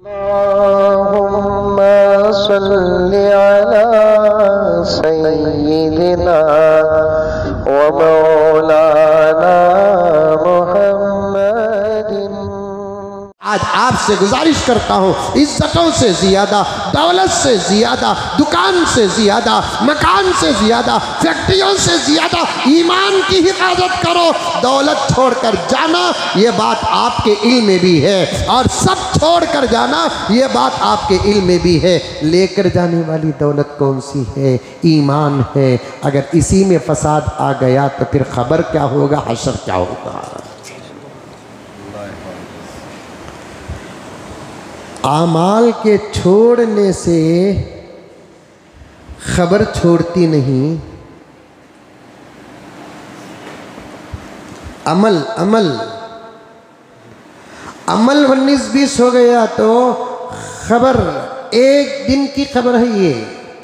अल्लाहुम्मा सल्लि अला सय्यिदिना व मौलाना मुहम्मदिन। आज आपसे गुजारिश करता हूँ, इज्जतों से ज़्यादा, दौलत से ज़्यादा, दुकान से ज़्यादा, मकान से ज़्यादा, फैक्ट्रियों से ज़्यादा ईमान की हिफाजत करो। दौलत छोड़कर जाना ये बात आपके इल्म में भी है, और सब छोड़कर जाना ये बात आपके इल्म में भी है। लेकर जाने वाली दौलत कौन सी है? ईमान है। अगर इसी में फसाद आ गया तो फिर खबर क्या होगा, हशर क्या होगा। आमाल के छोड़ने से खबर छोड़ती नहीं, अमल अमल अमल 19-20 हो गया तो खबर एक दिन की खबर है। ये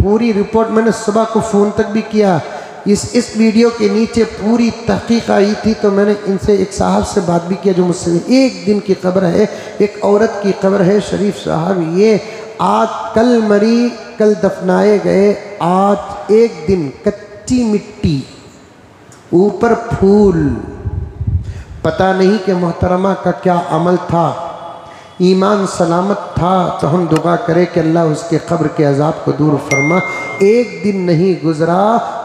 पूरी रिपोर्ट मैंने सुबह को फ़ोन तक भी किया। इस वीडियो के नीचे पूरी तहकीक आई थी, तो मैंने इनसे एक साहब से बात भी किया जो मुझसे एक दिन की खबर है, एक औरत की खबर है। शरीफ साहब, ये आज कल मरी, कल दफनाए गए, आज एक दिन कच्ची मिट्टी ऊपर फूल। पता नहीं कि मोहतरमा का क्या अमल था, ईमान सलामत था तो हम दुआ करें कि अल्लाह उसके कब्र के अजाब को दूर फरमा। एक दिन नहीं गुजरा,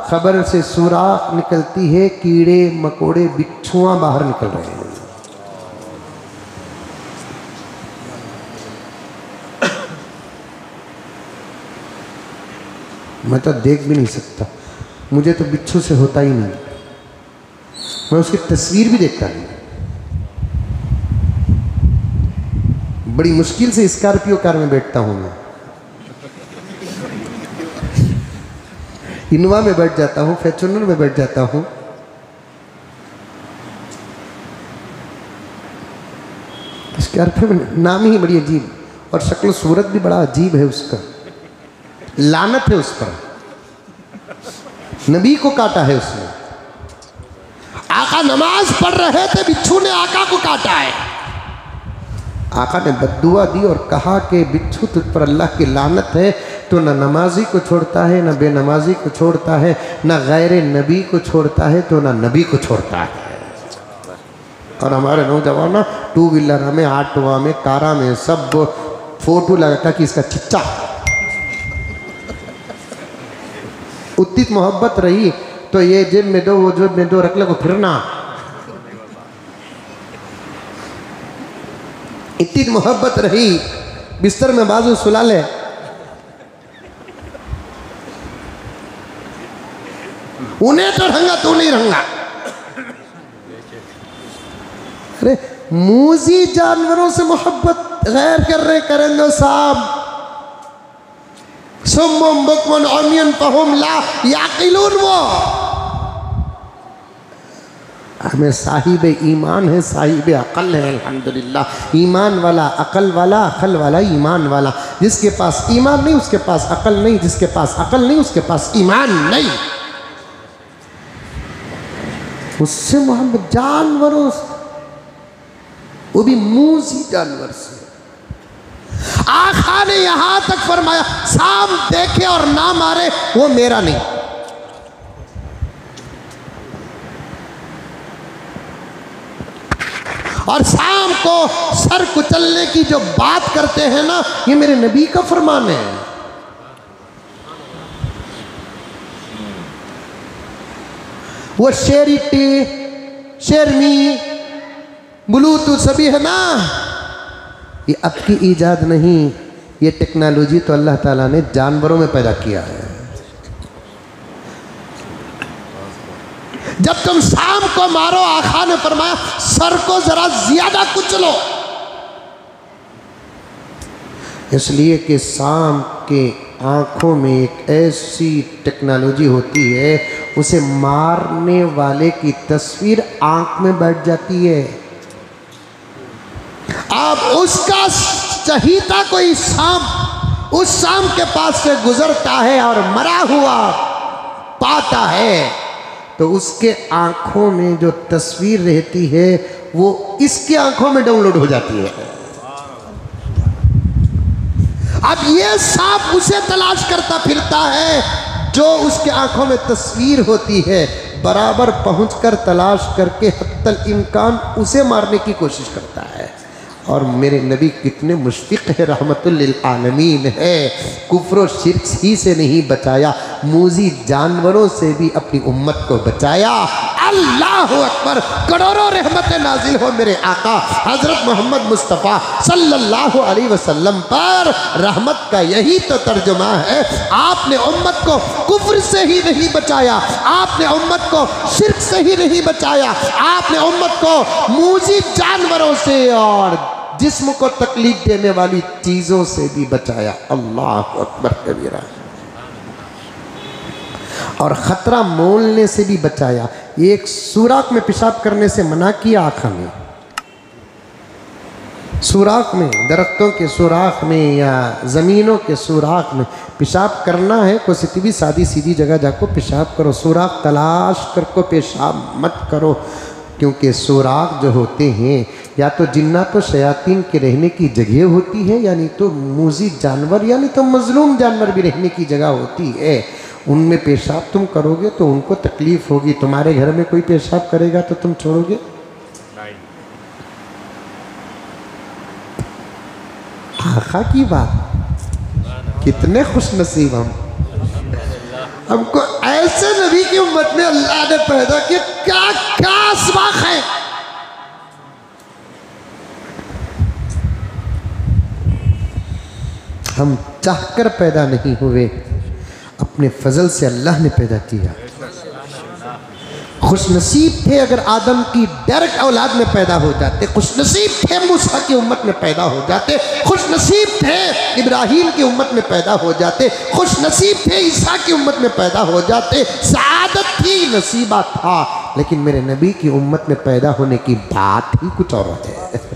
खबर से सुराख निकलती है, कीड़े मकोड़े बिच्छुआं बाहर निकल रहे हैं। मैं तो देख भी नहीं सकता, मुझे तो बिच्छू से होता ही नहीं, मैं उसकी तस्वीर भी देखता नहीं। बड़ी मुश्किल से स्कॉर्पियो कार में बैठता हूं मैं, इनोवा में बैठ जाता हूं, फॉर्च्यूनर में बैठ जाता हूं। स्कॉर्पियो में नाम ही बड़ी अजीब, और शक्ल सूरत भी बड़ा अजीब है उसका, लानत है उस पर। नबी को काटा है उसने। आका नमाज पढ़ रहे थे, बिच्छू ने आका को काटा है। आका ने बद्दुआ दी और कहा कि बिच्छू तुझ पर अल्लाह की लानत है, तो न नमाजी को छोड़ता है, न बेनमाजी को छोड़ता है, न गैर नबी को छोड़ता है, तो न नबी को छोड़ता है। और हमारे नौजवान टू व्हीलर में, ऑटोवा में, कारा में सब फोटो लगाता कि इसका चिच्चा। उतनी मोहब्बत रही तो ये जेब में दो, वो जेब में दो, रख लो को फिरना। इतनी मोहब्बत रही, बिस्तर में बाजू सुला ले। उन्हें तो रंगा, तू नहीं रंगा। अरे मूजी जानवरों से मोहब्बत गैर कर रहे करेंगे साहब। सुम्मुम बुकमुन उम्युन फहुम ला याकिलून। वो हमें साहिब ईमान है, साहिब अकल है। अल्हम्दुलिल्लाह, ईमान वाला, अकल वाला, अकल वाला, ईमान वाला। जिसके पास ईमान नहीं उसके पास अकल नहीं, जिसके पास अकल नहीं उसके पास ईमान नहीं। उससे मोहब्बत जानवरों से, वो भी मूजी जानवर से। आका ने यहां तक फरमाया, सांप देखे और ना मारे वो मेरा नहीं। और सांप को सर कुचलने की जो बात करते हैं ना, ये मेरे नबी का फरमान है। वो शेरिटी, शेरमी, ब्लूटूथ सभी है ना, ये अब की ईजाद नहीं, ये टेक्नोलॉजी तो अल्लाह ताला ने जानवरों में पैदा किया है। जब तुम सांप को मारो, आका ने फरमाया सर को जरा ज्यादा कुचलो, इसलिए कि सांप के आंखों में एक ऐसी टेक्नोलॉजी होती है, उसे मारने वाले की तस्वीर आंख में बैठ जाती है। अब उसका चहीता कोई सांप उस सांप के पास से गुजरता है और मरा हुआ पाता है, तो उसके आंखों में जो तस्वीर रहती है वो इसके आंखों में डाउनलोड हो जाती है। अब ये सांप उसे तलाश करता फिरता है जो उसके आंखों में तस्वीर होती है, बराबर पहुंचकर तलाश करके हत्तल इम्कान उसे मारने की कोशिश करता है। और मेरे नबी कितने मुश्फिक है, रहमतुल लिल आलमीन है, कुफ्र और शिर्क ही से नहीं बचाया, मूजी जानवरों से भी अपनी उम्मत को बचाया। अल्लाह अकबर, करोड़ों रहमतें नाजिल हो मेरे आका हज़रत मोहम्मद मुस्तफ़ा सल्लल्लाहु अलैहि वसल्लम पर। रहमत का यही तो तर्जुमा है। आपने उम्मत को कुफ्र से ही नहीं बचाया, आपने उम्मत को शिर्क से ही नहीं बचाया, आपने उम्मत को मूजी जानवरों से और जिस्म को तकलीफ देने वाली चीज़ों से भी बचाया। अल्लाह अकबर कबीरा। और ख़तरा मोलने से भी बचाया। एक सुराख में पेशाब करने से मना किया आखा में, सुराख में, दरख्तों के सुराख में या ज़मीनों के सुराख में पेशाब करना है, किसी भी सादी सीधी जगह जाको पेशाब करो, सुराख तलाश करको पेशाब मत करो। क्योंकि सुराख जो होते हैं या तो जिन्नात तो शयातीन के रहने की जगह होती है, यानी तो मूजी जानवर यानी तो मजलूम जानवर भी रहने की जगह होती है। उनमें पेशाब तुम करोगे तो उनको तकलीफ होगी। तुम्हारे घर में कोई पेशाब करेगा तो तुम छोड़ोगे? आखा की बात, कितने खुश नसीब हम, हमको ऐसे नबी की उम्मत में अल्लाह ने पैदा किया। क्या क्या असबाक है। हम चाहकर पैदा नहीं हुए, अपने फजल से अल्लाह ने पैदा किया। खुशनसीब थे अगर आदम की डायरेक्ट औलाद में पैदा हो जाते, खुशनसीब थे मूसा की उम्मत में पैदा हो जाते, खुशनसीब थे इब्राहीम की उम्मत में पैदा हो जाते, खुशनसीब थे ईसा की उम्मत में पैदा हो जाते। सआदत थी, नसीबा था। लेकिन मेरे नबी की उम्मत में पैदा होने की बात ही कुछ और है।